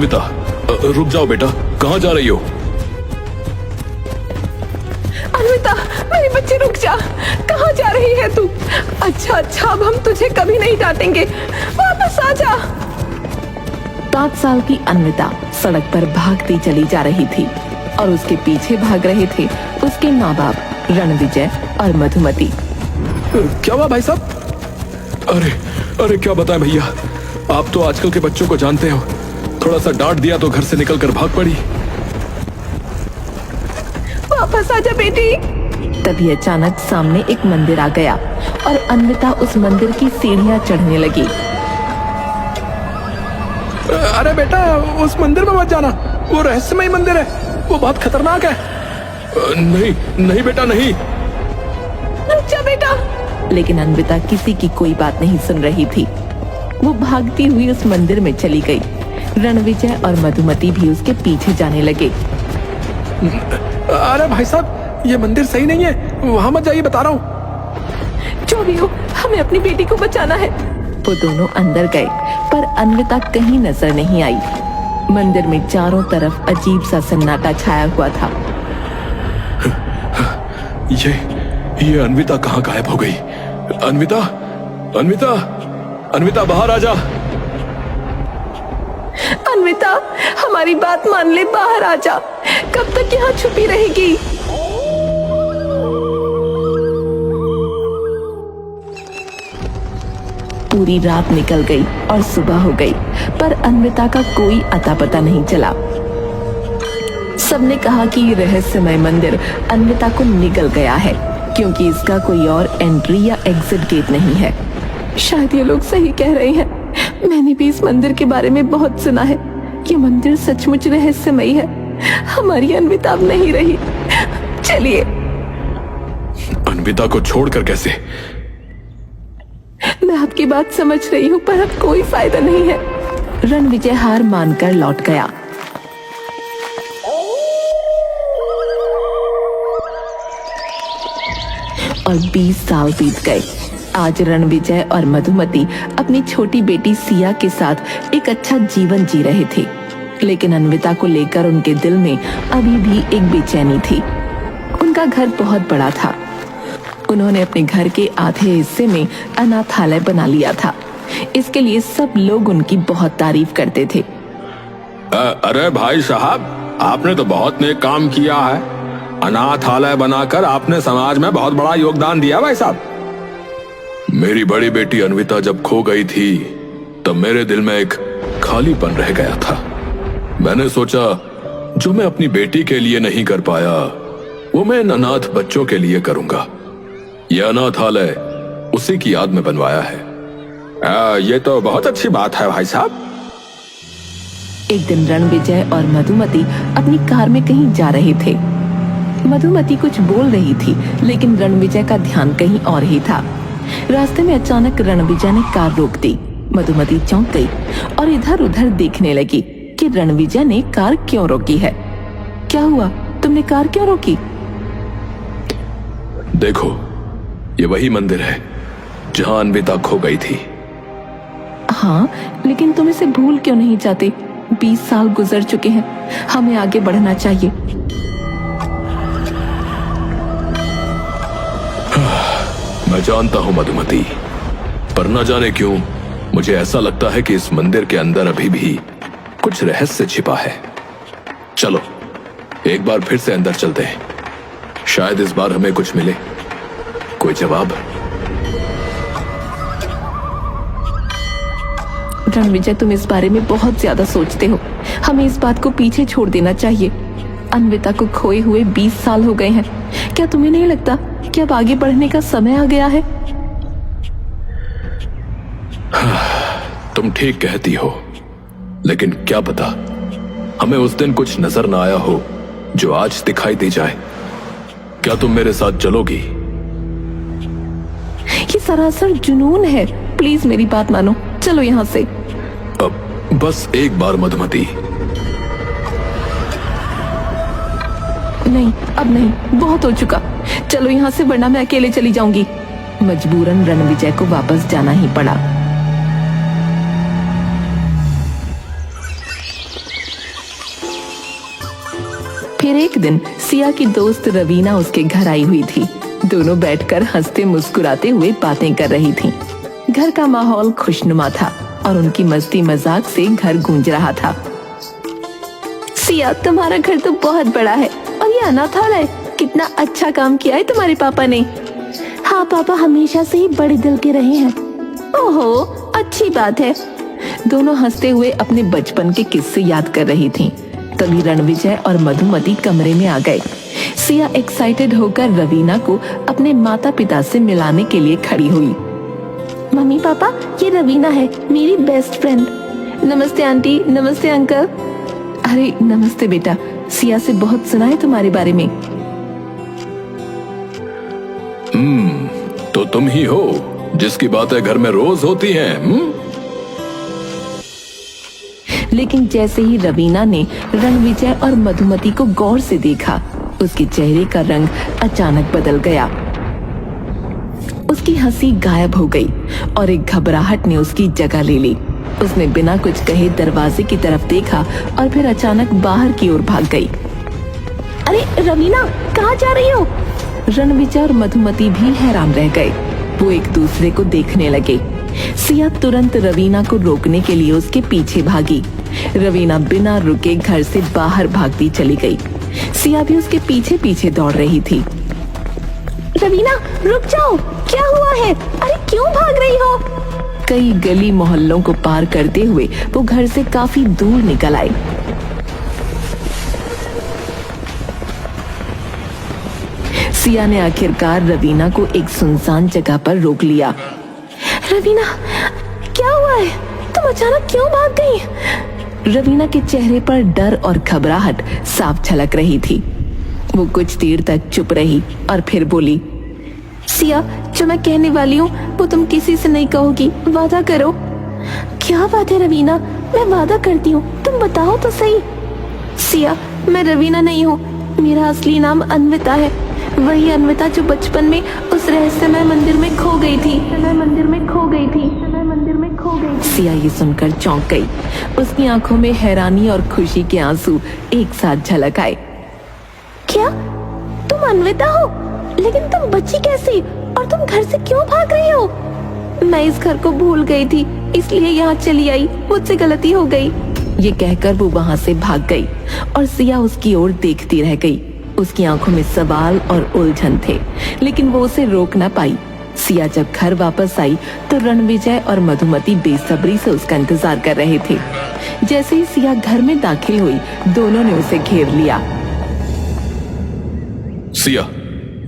अन्विता, रुक जाओ बेटा, कहाँ जा रही हो? अन्विता, मेरी बच्ची रुक जा। कहाँ जा रही है तू? अच्छा अच्छा, अब हम तुझे कभी नहीं डांटेंगे, वापस आ जा। 7 साल की अन्विता सड़क पर भागती चली जा रही थी और उसके पीछे भाग रहे थे उसके माँ बाप रणविजय और मधुमती। क्या हुआ भाई साहब? अरे अरे क्या बताएं भैया, आप तो आजकल के बच्चों को जानते हो, थोड़ा सा डांट दिया तो घर से निकलकर भाग पड़ी। वापस आ जा बेटी। तभी अचानक सामने एक मंदिर आ गया और अन्विता उस मंदिर की सीढ़ियां चढ़ने लगी। अरे बेटा, उस मंदिर में मत जाना, वो रहस्यमय मंदिर है, वो बहुत खतरनाक है। नहीं नहीं बेटा नहीं। रुक जा बेटा। लेकिन अन्विता किसी की कोई बात नहीं सुन रही थी। वो भागती हुई उस मंदिर में चली गई। रणविजय और मधुमती भी उसके पीछे जाने लगे। अरे भाई साहब, ये मंदिर सही नहीं है, वहां मत जाइए, बता रहा हूँ। जो भी हो, हमें अपनी बेटी को बचाना है। वो दोनों अंदर गए पर अन्विता कहीं नजर नहीं आई। मंदिर में चारों तरफ अजीब सा सन्नाटा छाया हुआ था। ये अन्विता कहाँ गायब हो गई? अन्विता, अन्विता, अन्विता बाहर आ जा। अन्विता, हमारी बात मान ले, बाहर आ जा। कब तक यहाँ छुपी रहेगी? पूरी रात निकल गई और सुबह हो गई पर अन्विता का कोई अता पता नहीं चला। सबने कहा कि ये रहस्यमय मंदिर अन्विता को निगल गया है क्योंकि इसका कोई और एंट्री या एग्जिट गेट नहीं है। शायद ये लोग सही कह रहे हैं। मैंने भी इस मंदिर के बारे में बहुत सुना है। ये मंदिर सचमुच रहस्यमय है। हमारी अन्विता अब नहीं रही। चलिए। अन्विता को छोड़कर कैसे? मैं आपकी बात समझ रही हूँ पर अब कोई फायदा नहीं है। रणविजय हार मानकर लौट गया। और 20 साल बीत गए। आज रणविजय और मधुमती अपनी छोटी बेटी सिया के साथ एक अच्छा जीवन जी रहे थे, लेकिन अन्विता को लेकर उनके दिल में अभी भी एक बेचैनी थी। उनका घर बहुत बड़ा था। उन्होंने अपने घर के आधे हिस्से में अनाथालय बना लिया था। इसके लिए सब लोग उनकी बहुत तारीफ करते थे। अरे भाई साहब, आपने तो बहुत नेक काम किया है। अनाथालय बनाकर आपने समाज में बहुत बड़ा योगदान दिया भाई साहब। मेरी बड़ी बेटी अन्विता जब खो गई थी तब मेरे दिल में एक खालीपन रह गया था। मैंने सोचा जो मैं अपनी बेटी के लिए नहीं कर पाया वो मैं इन अनाथ बच्चों के लिए करूंगा। यह अनाथालय उसी की याद में बनवाया है। ये तो बहुत अच्छी बात है भाई साहब। एक दिन रणविजय और मधुमती अपनी कार में कहीं जा रहे थे। मधुमती कुछ बोल रही थी लेकिन रणविजय का ध्यान कहीं और ही था। रास्ते में अचानक रणविजय ने कार रोक दी। मधुमती चौंक गई और इधर उधर देखने लगी कि रणविजय ने कार क्यों रोकी है। क्या हुआ, तुमने कार क्यों रोकी? देखो, ये वही मंदिर है जहां अन्विता खो गई थी। हाँ, लेकिन तुम इसे भूल क्यों नहीं चाहते? 20 साल गुजर चुके हैं, हमें आगे बढ़ना चाहिए। मैं जानता हूं मधुमती, पर न जाने क्यों मुझे ऐसा लगता है कि इस मंदिर के अंदर अभी भी कुछ रहस्य छिपा है। चलो एक बार फिर से अंदर चलते हैं, शायद इस बार हमें कुछ मिले, कोई जवाब। रणविजय, तुम इस बारे में बहुत ज्यादा सोचते हो। हमें इस बात को पीछे छोड़ देना चाहिए। अन्विता को खोए हुए 20 साल हो गए हैं। क्या तुम्हें नहीं लगता कि अब आगे बढ़ने का समय आ गया है? तुम ठीक कहती हो, लेकिन क्या पता हमें उस दिन कुछ नजर ना आया हो जो आज दिखाई दे जाए। क्या तुम मेरे साथ चलोगी? ये सरासर जुनून है। प्लीज मेरी बात मानो, चलो यहाँ से। अब बस एक बार मधुमती। नहीं, अब नहीं, बहुत हो चुका। चलो यहाँ से, वरना मैं अकेले चली जाऊंगी। मजबूरन रणविजय को वापस जाना ही पड़ा। फिर एक दिन सिया की दोस्त रवीना उसके घर आई हुई थी। दोनों बैठकर हंसते मुस्कुराते हुए बातें कर रही थीं। घर का माहौल खुशनुमा था और उनकी मस्ती मजाक से घर गूंज रहा था। सिया, तुम्हारा घर तो बहुत बड़ा है और ये अनाथालय, कितना अच्छा काम किया है तुम्हारे पापा ने। हाँ, पापा हमेशा से ही बड़े दिल के रहे हैं। ओहो, अच्छी बात है। दोनों हंसते हुए अपने बचपन के किस्से याद कर रही थीं। तभी रणविजय और मधुमती कमरे में आ गए। सिया एक्साइटेड होकर रवीना को अपने माता पिता से मिलाने के लिए खड़ी हुई। मम्मी पापा, ये रवीना है, मेरी बेस्ट फ्रेंड। नमस्ते आंटी, नमस्ते अंकल। अरे नमस्ते बेटा, सिया से बहुत सुना है तुम्हारे बारे में। तो तुम ही हो जिसकी बातें घर में रोज होती हैं। लेकिन जैसे ही रवीना ने रणविजय और मधुमती को गौर से देखा, उसके चेहरे का रंग अचानक बदल गया। उसकी हंसी गायब हो गई और एक घबराहट ने उसकी जगह ले ली। उसने बिना कुछ कहे दरवाजे की तरफ देखा और फिर अचानक बाहर की ओर भाग गई। अरे रवीना, कहाँ जा रही हो? रणविजय और मधुमती भी हैरान रह गए। वो एक दूसरे को देखने लगे। सिया तुरंत रवीना को रोकने के लिए उसके पीछे भागी। रवीना बिना रुके घर से बाहर भागती चली गई। सिया भी उसके पीछे पीछे दौड़ रही थी। रवीना, रुक जाओ, क्या हुआ है? अरे क्यों भाग रही हो? कई गली मोहल्लों को पार करते हुए वो घर से काफी दूर निकल आई। सिया ने आखिरकार रवीना को एक सुनसान जगह पर रोक लिया। रवीना, क्या हुआ है? तुम अचानक क्यों भाग गई? रवीना के चेहरे पर डर और घबराहट साफ झलक रही थी। वो कुछ देर तक चुप रही और फिर बोली, सिया, जो मैं कहने वाली हूँ वो तुम किसी से नहीं कहोगी, वादा करो। क्या बात है रवीना, मैं वादा करती हूँ, तुम बताओ तो सही। सिया, मैं रवीना नहीं हूँ, मेरा असली नाम अन्विता है। वही अन्विता जो बचपन में उस रहस्यमय मंदिर में खो गई थी। सिया ये सुनकर चौंक गई। उसकी आंखों में हैरानी और खुशी के आंसू एक साथ झलक आए। क्या तुम अन्विता हो? लेकिन तुम बची कैसे और तुम घर से क्यों भाग रही हो? मैं इस घर को भूल गई थी, इसलिए यहाँ चली आई, मुझसे गलती हो गई। ये कहकर वो वहाँ से भाग गई और सिया उसकी ओर देखती रह गई। उसकी आंखों में सवाल और उलझन थे, लेकिन वो उसे रोक ना पाई। सिया जब घर वापस आई तो रणविजय और मधुमती बेसब्री से उसका इंतजार कर रहे थे। जैसे ही सिया घर में दाखिल हुई, दोनों ने उसे घेर लिया। सिया,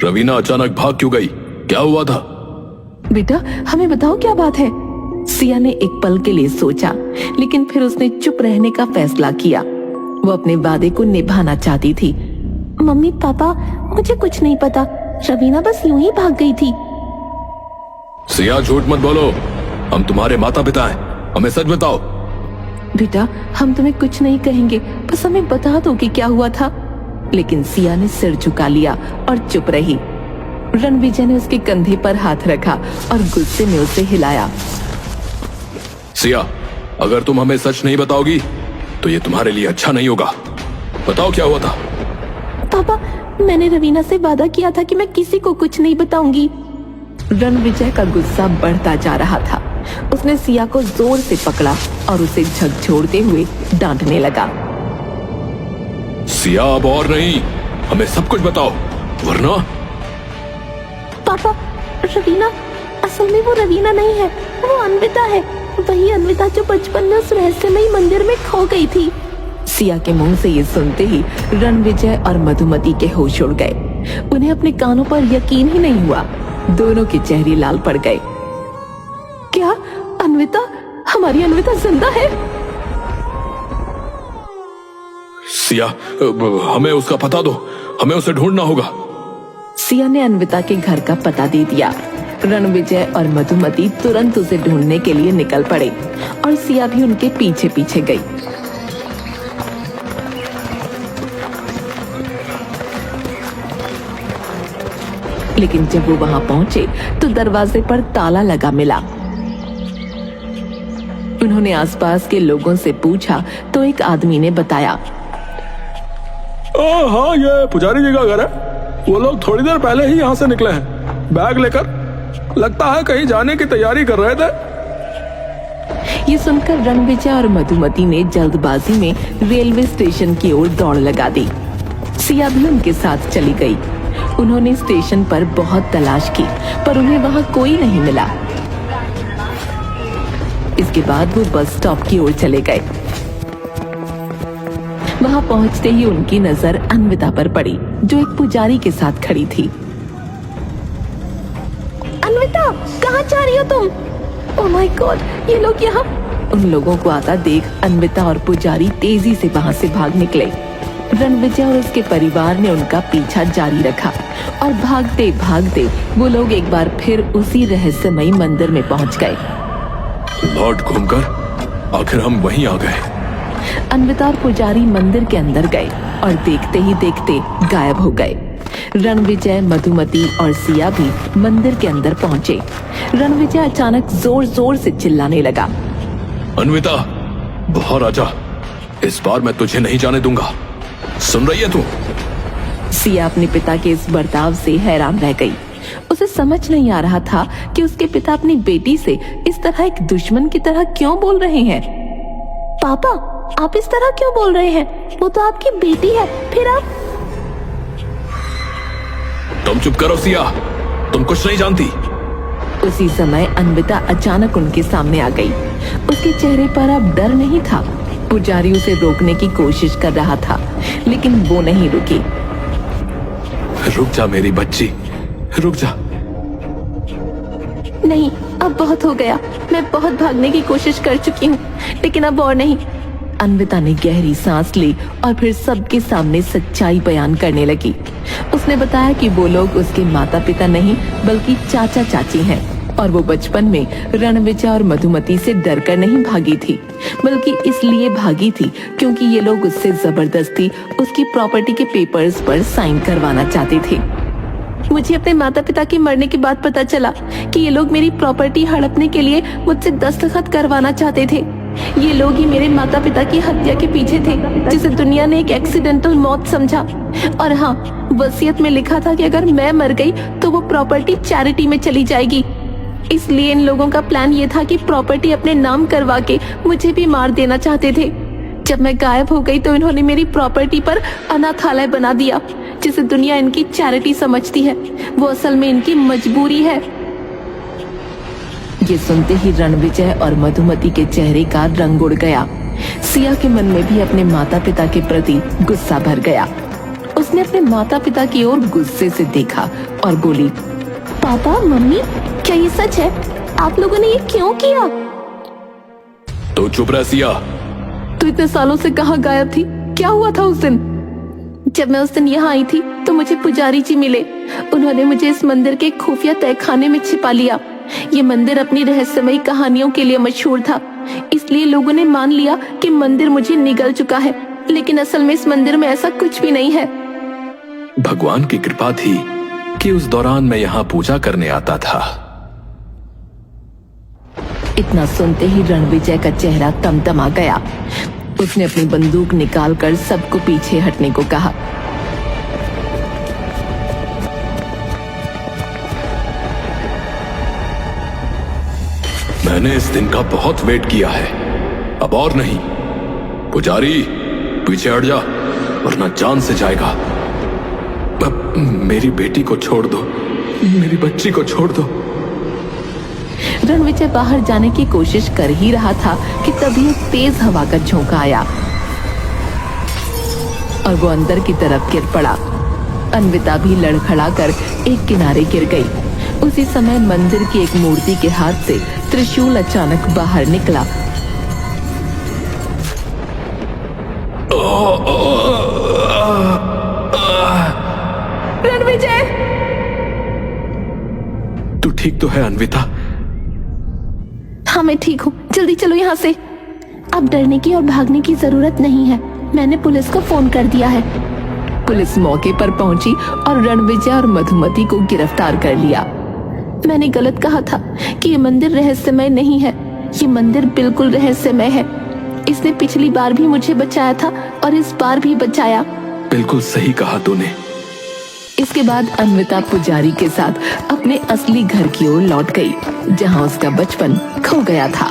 रवीना अचानक भाग क्यों गई? क्या हुआ था? बेटा, हमें बताओ क्या बात है। सिया ने एक पल के लिए सोचा, लेकिन फिर उसने चुप रहने का फैसला किया। वो अपने वादे को निभाना चाहती थी। मम्मी पापा, मुझे कुछ नहीं पता, रवीना बस यूं ही भाग गई थी। सिया, झूठ मत बोलो, हम तुम्हारे माता पिता हैं, हमें सच बताओ। बेटा, हम तुम्हें कुछ नहीं कहेंगे, बस हमें बता दो कि क्या हुआ था। लेकिन सिया ने सिर झुका लिया और चुप रही। रणविजय ने उसके कंधे पर हाथ रखा और गुस्से में उसे हिलाया। सिया, अगर तुम हमें सच नहीं बताओगी तो ये तुम्हारे लिए अच्छा नहीं होगा। बताओ क्या हुआ था? पापा, मैंने रवीना से वादा किया था कि मैं किसी को कुछ नहीं बताऊंगी। रणविजय का गुस्सा बढ़ता जा रहा था। उसने सिया को जोर से पकड़ा और उसे झकझोरते हुए डांटने लगा। सिया, अब और नहीं, हमें सब कुछ बताओ, वरना। पापा, रवीना, असल में वो रवीना नहीं है, वो अन्विता है। वही अन्विता जो बचपन में उस रहस्यमयी मंदिर में खो गई थी। सिया के मुंह से ये सुनते ही रणविजय और मधुमती के होश उड़ गए। उन्हें अपने कानों पर यकीन ही नहीं हुआ। दोनों के चेहरे लाल पड़ गए। क्या अन्विता, हमारी अन्विता जिंदा है? सिया, हमें उसका पता दो, हमें उसे ढूंढना होगा। सिया ने अन्विता के घर का पता दे दिया। रणविजय और मधुमती तुरंत उसे ढूंढने के लिए निकल पड़े और सिया भी उनके पीछे पीछे गई। लेकिन जब वो वहां पहुंचे तो दरवाजे पर ताला लगा मिला। उन्होंने आसपास के लोगों से पूछा तो एक आदमी ने बताया, हाँ, ये पुजारी जी का घर है। वो लोग थोड़ी देर पहले ही यहाँ से निकले हैं, बैग लेकर। लगता है कहीं जाने की तैयारी कर रहे थे। ये सुनकर रणविजय और मधुमती ने जल्दबाजी में रेलवे स्टेशन की ओर दौड़ लगा दी। सिया भी उनके साथ चली गई। उन्होंने स्टेशन पर बहुत तलाश की, पर उन्हें वहां कोई नहीं मिला। इसके बाद वो बस स्टॉप की ओर चले गए। वहां पहुंचते ही उनकी नजर अन्विता पर पड़ी, जो एक पुजारी के साथ खड़ी थी। अन्विता, कहाँ जा रही हो तुम? ओह माय गॉड, ये लोग यहाँ। उन लोगों को आता देख अन्विता और पुजारी तेजी से वहां से भाग निकले। रणविजय और उसके परिवार ने उनका पीछा जारी रखा और भागते भागते वो लोग एक बार फिर उसी रहस्यमयी मंदिर में पहुंच गए। लौट घूमकर आखिर हम वहीं आ गए। अन्विता और पुजारी मंदिर के अंदर गए और देखते ही देखते गायब हो गए। रणविजय, मधुमती और सिया भी मंदिर के अंदर पहुंचे। रणविजय अचानक जोर जोर से चिल्लाने लगा, अन्विता, बाहर आजा। इस बार मैं तुझे नहीं जाने दूंगा। सुन रही है तू? सिया अपने पिता के इस बर्ताव से हैरान रह गई। उसे समझ नहीं आ रहा था कि उसके पिता अपनी बेटी से इस तरह एक दुश्मन की तरह क्यों बोल रहे हैं। पापा, आप इस तरह क्यों बोल रहे हैं? वो तो आपकी बेटी है, फिर आप? तुम चुप करो सिया, तुम कुछ नहीं जानती। उसी समय अन्विता अचानक उनके सामने आ गई। उसके चेहरे पर अब डर नहीं था। पुजारी उसे रोकने की कोशिश कर रहा था, लेकिन वो नहीं रुकी। रुक जा मेरी बच्ची, रुक जा। नहीं, अब बहुत हो गया। मैं बहुत भागने की कोशिश कर चुकी हूँ, लेकिन अब और नहीं। अन्विता ने गहरी सांस ली और फिर सबके सामने सच्चाई बयान करने लगी। उसने बताया कि वो लोग उसके माता पिता नहीं बल्कि चाचा चाची हैं और वो बचपन में रणविजय और मधुमती से डरकर नहीं भागी थी, बल्कि इसलिए भागी थी क्योंकि ये लोग उससे जबरदस्ती उसकी प्रॉपर्टी के पेपर्स पर साइन करवाना चाहते थे। मुझे अपने माता पिता के मरने के बाद पता चला कि ये लोग मेरी प्रॉपर्टी हड़पने के लिए मुझसे दस्तखत करवाना चाहते थे। ये लोग ही मेरे माता पिता की हत्या के पीछे थे, जिसे दुनिया ने एक एक्सीडेंटल मौत समझा। और हाँ, वसीयत में लिखा था कि अगर मैं मर गई तो वो प्रॉपर्टी चैरिटी में चली जाएगी। इसलिए इन लोगों का प्लान ये था कि प्रॉपर्टी अपने नाम करवा के मुझे भी मार देना चाहते थे। जब मैं गायब हो गई तो इन्होंने मेरी प्रॉपर्टी पर अनाथालय बना दिया, जिसे दुनिया इनकी चैरिटी समझती है। वो असल में इनकी मजबूरी है। ये सुनते ही रणविजय और मधुमती के चेहरे का रंग उड़ गया। सिया के मन में भी अपने माता पिता के प्रति गुस्सा भर गया। उसने अपने माता पिता की ओर गुस्से से देखा और बोली, पापा, मम्मी, क्या ये सच है? आप लोगों ने ये क्यों किया? तो चुप रह सिया। तू इतने सालों से कहाँ गायब थी? क्या हुआ था उस दिन? जब मैं उस दिन यहाँ आई थी तो मुझे पुजारी जी मिले। उन्होंने मुझे इस मंदिर के खुफिया तहखाने में छिपा लिया। ये मंदिर अपनी रहस्यमयी कहानियों के लिए मशहूर था, इसलिए लोगों ने मान लिया कि मंदिर मुझे निगल चुका है, लेकिन असल में इस मंदिर में ऐसा कुछ भी नहीं है। भगवान की कृपा थी कि उस दौरान मैं यहाँ पूजा करने आता था। इतना सुनते ही रणविजय का चेहरा तमतमा गया। उसने अपनी बंदूक निकालकर सबको पीछे हटने को कहा। मैंने इस दिन का बहुत वेट किया है, अब और नहीं। पुजारी, पीछे हट जा वरना जान से जाएगा। अब मेरी बेटी को छोड़ दो, मेरी बच्ची को छोड़ दो। रणविजय बाहर जाने की कोशिश कर ही रहा था कि तभी एक तेज हवा का झोंका आया और वो अंदर की तरफ गिर पड़ा। अन्विता भी लड़खड़ाकर एक किनारे गिर गई। उसी समय मंदिर की एक मूर्ति के हाथ से त्रिशूल अचानक बाहर निकला। रणविजय! तू ठीक तो है अन्विता? हाँ, मैं ठीक हूँ। जल्दी चलो यहाँ से। अब डरने की और भागने की जरूरत नहीं है। मैंने पुलिस को फोन कर दिया है। पुलिस मौके पर पहुंची और रणविजय और मधुमती को गिरफ्तार कर लिया। मैंने गलत कहा था कि ये मंदिर रहस्यमय नहीं है। ये मंदिर बिल्कुल रहस्यमय है। इसने पिछली बार भी मुझे बचाया था और इस बार भी बचाया। बिल्कुल सही कहा तूने। इसके बाद अन्विता पुजारी के साथ अपने असली घर की ओर लौट गई, जहां उसका बचपन खो गया था।